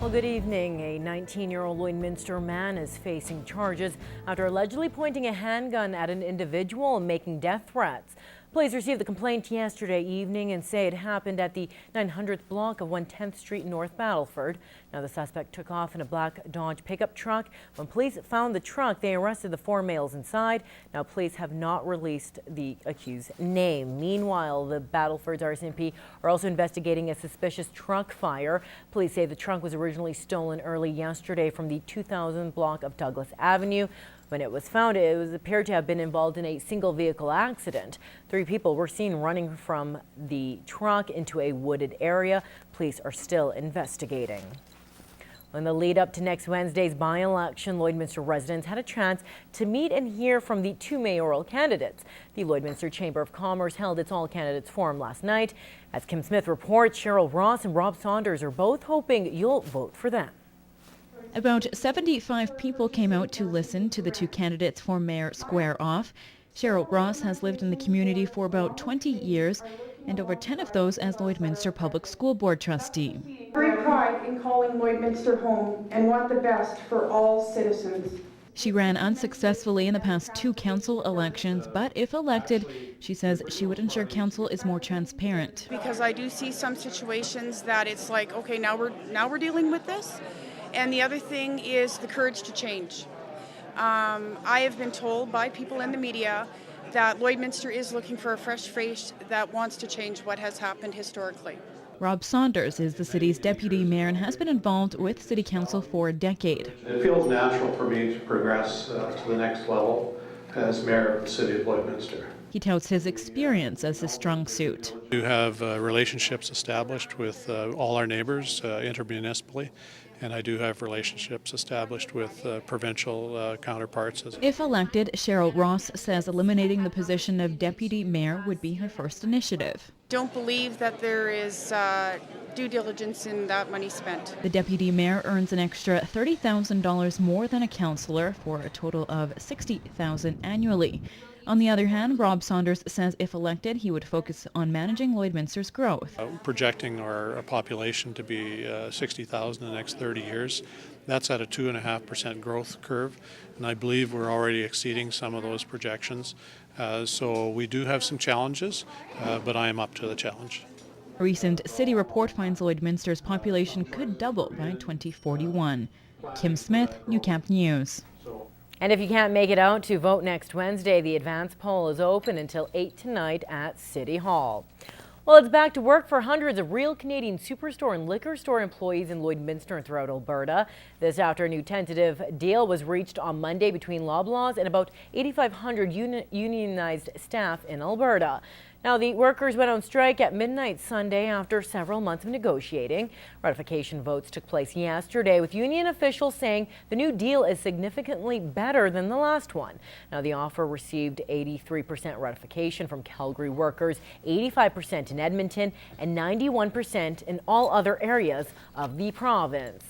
Well, good evening. A 19-year-old Lloydminster man is facing charges after allegedly pointing a handgun at an individual and making death threats. Police received the complaint yesterday evening and say it happened at the 900th block of 110th Street North Battleford. Now, the suspect took off in a black Dodge pickup truck. When police found the truck, they arrested the 4 males inside. Now, police have not released the accused's name. Meanwhile, the Battleford's RCMP are also investigating a suspicious truck fire. Police say the truck was originally stolen early yesterday from the 2000 block of Douglas Avenue. When it was found, it appeared to have been involved in a single vehicle accident. 3 people were seen running from the truck into a wooded area. Police are still investigating. In the lead up to next Wednesday's by-election, Lloydminster residents had a chance to meet and hear from the 2 mayoral candidates. The Lloydminster Chamber of Commerce held its all-candidates forum last night. As Kim Smith reports, Cheryl Ross and Rob Saunders are both hoping you'll vote for them. About 75 people came out to listen to the 2 candidates for mayor square off. Cheryl Ross has lived in the community for about 20 years and over 10 of those as Lloydminster Public School Board trustee. Great pride in calling Lloydminster home and want the best for all citizens. She ran unsuccessfully in the past 2 council elections, but if elected, she says she would ensure council is more transparent. Because I do see some situations that it's like, okay, now we're dealing with this. And the other thing is the courage to change. I have been told by people in the media that Lloydminster is looking for a fresh face that wants to change what has happened historically. Rob Saunders is the city's deputy mayor and has been involved with city council for a decade. It feels natural for me to progress to the next level as mayor of the city of Lloydminster. He touts his experience as his strong suit. We do have relationships established with all our neighbors intermunicipally, and I do have relationships established with provincial counterparts. If elected, Cheryl Ross says eliminating the position of deputy mayor would be her first initiative. Don't believe that there is due diligence in that money spent. The deputy mayor earns an extra $30,000 more than a councillor for a total of $60,000 annually. On the other hand, Rob Saunders says if elected, he would focus on managing Lloydminster's growth. Projecting our population to be 60,000 in the next 30 years, that's at a 2.5% growth curve, and I believe we're already exceeding some of those projections. So we do have some challenges, but I am up to the challenge. A recent city report finds Lloydminster's population could double by 2041. Kim Smith, Newcap News. And if you can't make it out to vote next Wednesday, the advance poll is open until 8 tonight at City Hall. Well, it's back to work for hundreds of Real Canadian Superstore and liquor store employees in Lloydminster and throughout Alberta. This after a new tentative deal was reached on Monday between Loblaws and about 8,500 unionized staff in Alberta. Now, the workers went on strike at midnight Sunday after several months of negotiating. Ratification votes took place yesterday, with union officials saying the new deal is significantly better than the last one. Now, the offer received 83% ratification from Calgary workers, 85% in Edmonton, and 91% in all other areas of the province.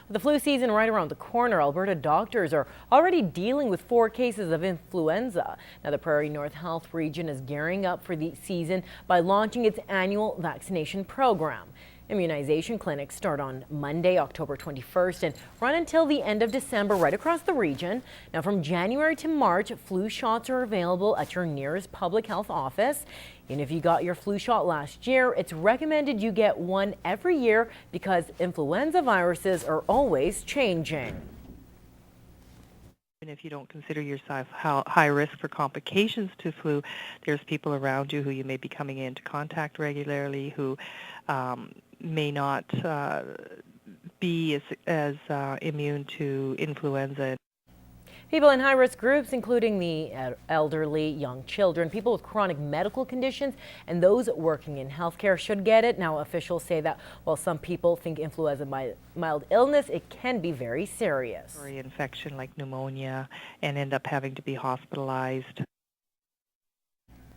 With the flu season right around the corner, Alberta doctors are already dealing with 4 cases of influenza. Now, the Prairie North Health Region is gearing up for the season by launching its annual vaccination program. Immunization clinics start on Monday, October 21st and run until the end of December right across the region. Now, from January to March, flu shots are available at your nearest public health office. And if you got your flu shot last year, it's recommended you get one every year because influenza viruses are always changing. Even if you don't consider yourself high risk for complications to flu, there's people around you who you may be coming into contact regularly who may not be as immune to influenza. People in high-risk groups, including the elderly, young children, people with chronic medical conditions, and those working in healthcare should get it. Now, officials say that while some people think influenza mild illness, it can be very serious. Infection like pneumonia and end up having to be hospitalized.